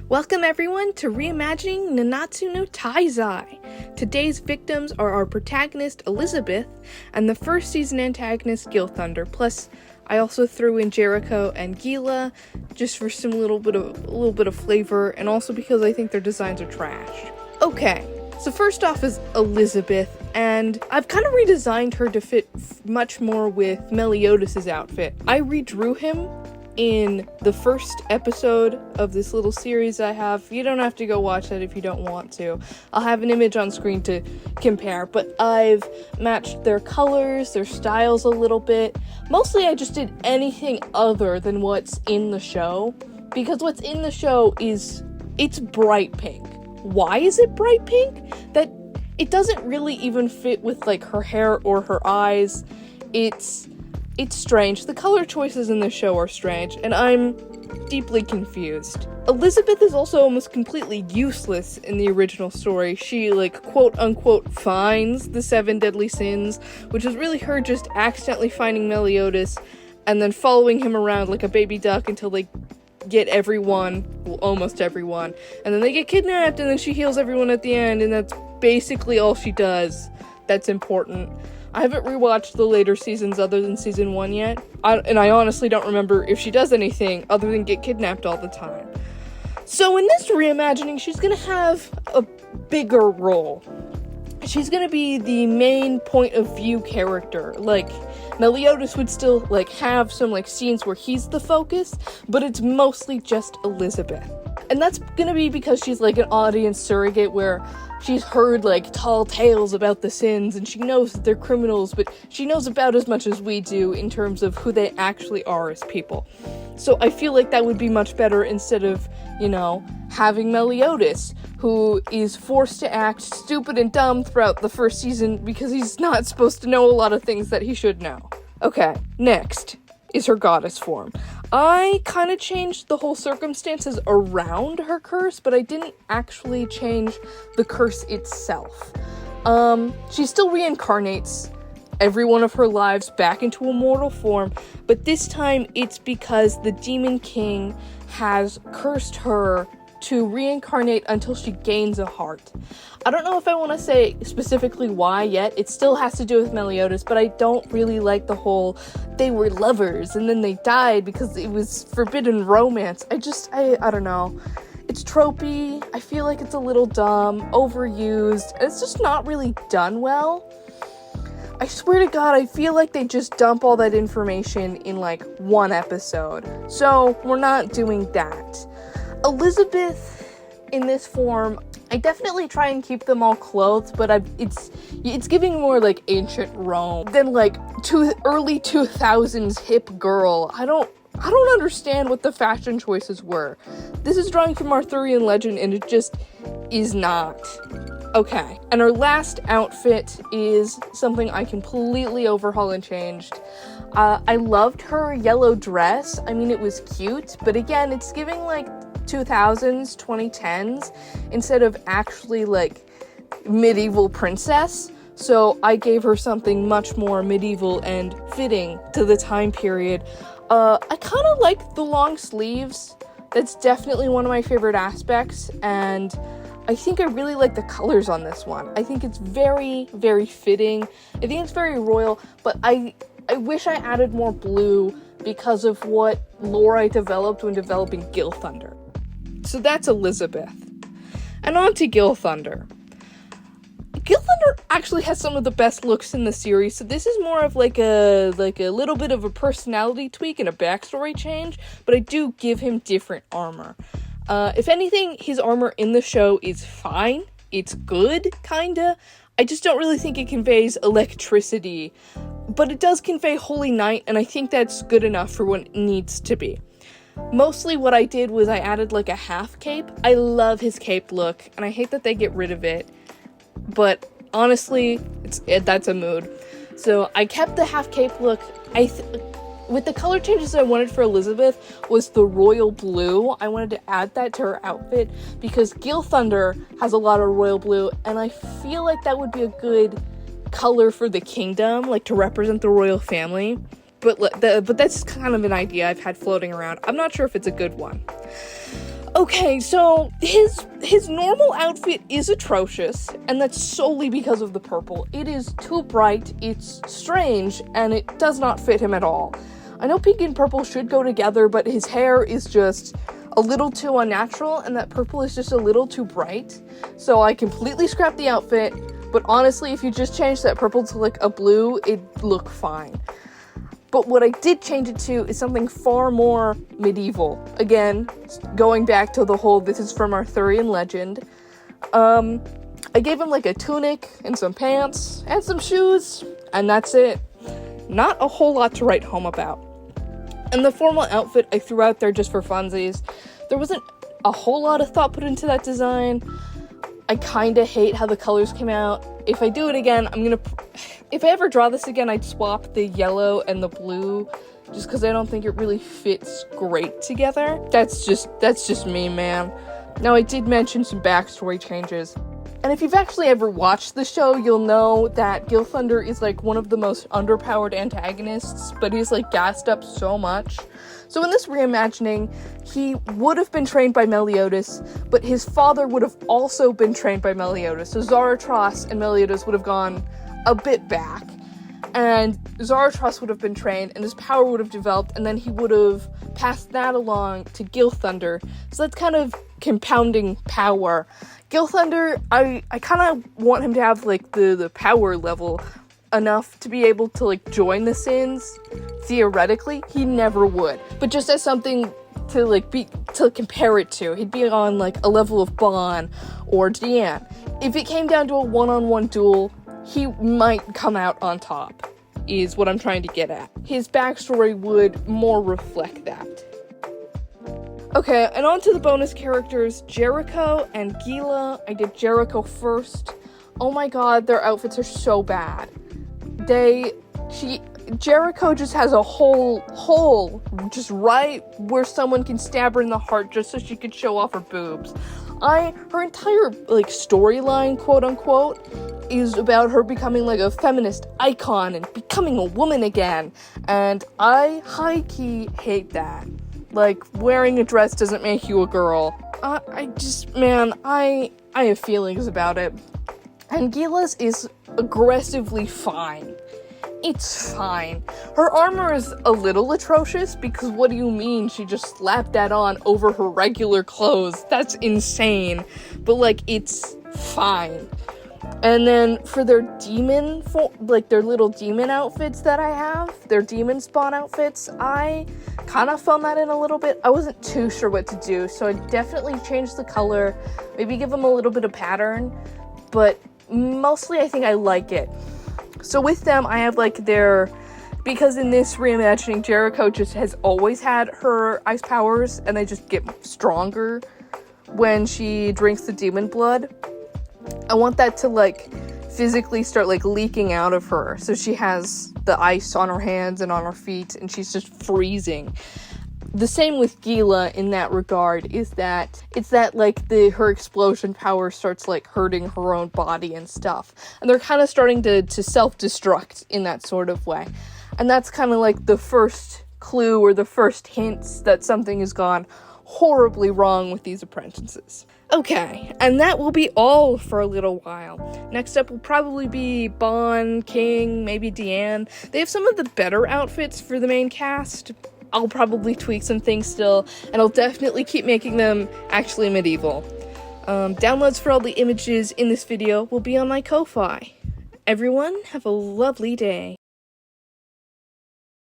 Welcome everyone to reimagining Nanatsu no Taizai. Today's victims are our protagonist Elizabeth and the first season antagonist Gil Thunder. Plus, I also threw in Jericho and Gila just for some little bit of flavor, and also because I think their designs are trash. Okay, so first off is Elizabeth, and I've kind of redesigned her to fit much more with Meliodas' outfit. I redrew him in the first episode of this little series I have. You don't have to go watch that if you don't want to. I'll have an image on screen to compare, but I've matched their colors, their styles a little bit. Mostly I just did anything other than what's in the show, because what's in the show it's bright pink. Why is it bright pink? That it doesn't really even fit with like her hair or her eyes. It's strange. The color choices in the show are strange, and I'm deeply confused. Elizabeth is also almost completely useless in the original story. She, like, quote-unquote finds the 7 deadly sins, which is really her just accidentally finding Meliodas and then following him around like a baby duck until they get everyone, well, almost everyone, and then they get kidnapped, and then she heals everyone at the end, and that's basically all she does that's important. I haven't rewatched the later seasons other than season 1 yet, and I honestly don't remember if she does anything other than get kidnapped all the time. So in this reimagining, she's gonna have a bigger role. She's gonna be the main point of view character. Like, Meliodas would still, like, have some, like, scenes where he's the focus, but it's mostly just Elizabeth. And that's gonna be because she's, like, an audience surrogate where she's heard, like, tall tales about the sins, and she knows that they're criminals, but she knows about as much as we do in terms of who they actually are as people. So I feel like that would be much better instead of, having Meliodas, who is forced to act stupid and dumb throughout the first season because he's not supposed to know a lot of things that he should know. Okay, next is her goddess form. I kind of changed the whole circumstances around her curse, but I didn't actually change the curse itself. She still reincarnates every one of her lives back into a mortal form, but this time it's because the Demon King has cursed her to reincarnate until she gains a heart. I don't know if I want to say specifically why yet. It still has to do with Meliodas, but I don't really like the whole they were lovers and then they died because it was forbidden romance. I don't know. It's tropey. I feel like it's a little dumb, overused, and it's just not really done well. I swear to God, I feel like they just dump all that information in like one episode. So we're not doing that. Elizabeth in this form, I definitely try and keep them all clothed, but it's giving more like ancient Rome than like early 2000s hip girl. I don't understand what the fashion choices were. This is drawing from Arthurian legend, and it just is not. Okay, and our last outfit is something I completely overhauled and changed. I loved her yellow dress. I mean, it was cute, but again, it's giving like 2000s, 2010s, instead of actually like medieval princess. So I gave her something much more medieval and fitting to the time period. I kind of like the long sleeves. That's definitely one of my favorite aspects, and I think I really like the colors on this one. I think it's very, very fitting. I think it's very royal, but I wish I added more blue because of what lore I developed when developing Gil Thunder. So that's Elizabeth. And on to Gil Thunder. Gil Thunder actually has some of the best looks in the series, so this is more of like a little bit of a personality tweak and a backstory change, but I do give him different armor. If anything, his armor in the show is fine. It's good, kinda. I just don't really think it conveys electricity, but it does convey Holy Night, and I think that's good enough for what it needs to be. Mostly what I did was I added like a half cape. I love his cape look, and I hate that they get rid of it, but honestly, that's a mood. So I kept the half cape look. With the color changes I wanted for Elizabeth was the royal blue. I wanted to add that to her outfit because Gil Thunder has a lot of royal blue, and I feel like that would be a good color for the kingdom, like to represent the royal family. But that's kind of an idea I've had floating around. I'm not sure if it's a good one. Okay, so his normal outfit is atrocious, and that's solely because of the purple. It is too bright, it's strange, and it does not fit him at all. I know pink and purple should go together, but his hair is just a little too unnatural, and that purple is just a little too bright. So I completely scrapped the outfit, but honestly, if you just change that purple to like a blue, it'd look fine. But what I did change it to is something far more medieval. Again, going back to the whole this is from Arthurian legend. I gave him like a tunic and some pants and some shoes, and that's it. Not a whole lot to write home about. And the formal outfit I threw out there just for funsies. There wasn't a whole lot of thought put into that design. I kinda hate how the colors came out. If I do it again, if I ever draw this again, I'd swap the yellow and the blue, just because I don't think it really fits great together. That's just me, man. Now, I did mention some backstory changes. And if you've actually ever watched the show, you'll know that Gil Thunder is like one of the most underpowered antagonists, but he's like gassed up so much. So in this reimagining, he would have been trained by Meliodas, but his father would have also been trained by Meliodas. So Zarathos and Meliodas would have gone a bit back, and Zarathos would have been trained, and his power would have developed, and then he would have passed that along to Gil Thunder. So that's kind of compounding power. Gil Thunder, I kind of want him to have, like, the power level enough to be able to, like, join the Sins. Theoretically, he never would. But just as something to, like, to compare it to, he'd be on, like, a level of Bon or Diane. If it came down to a one-on-one duel, he might come out on top, is what I'm trying to get at. His backstory would more reflect that. Okay, and on to the bonus characters, Jericho and Gila. I did Jericho first. Oh my god, their outfits are so bad. Jericho just has a hole just right where someone can stab her in the heart just so she could show off her boobs. Her entire, like, storyline, quote unquote, is about her becoming, like, a feminist icon and becoming a woman again. And I high-key hate that. Like, wearing a dress doesn't make you a girl. I have feelings about it. And Gila's is aggressively fine. It's fine. Her armor is a little atrocious, because what do you mean she just slapped that on over her regular clothes? That's insane. But, like, it's fine. And then for their their little demon outfits that I have, their demon spawn outfits, I kind of phoned that in a little bit. I wasn't too sure what to do, so I definitely changed the color, maybe give them a little bit of pattern, but mostly I think I like it. So with them, I have, like, because in this reimagining, Jericho just has always had her ice powers, and they just get stronger when she drinks the demon blood. I want that to, like, physically start, like, leaking out of her, so she has the ice on her hands and on her feet, and she's just freezing. The same with Guila in that regard, is that it's that, like, her explosion power starts, like, hurting her own body and stuff. And they're kind of starting to self-destruct in that sort of way. And that's kind of, like, the first clue or the first hints that something has gone horribly wrong with these apprentices. Okay, and that will be all for a little while. Next up will probably be Bon, King, maybe Deanne. They have some of the better outfits for the main cast. I'll probably tweak some things still, and I'll definitely keep making them actually medieval. Downloads for all the images in this video will be on my Ko-Fi. Everyone, have a lovely day.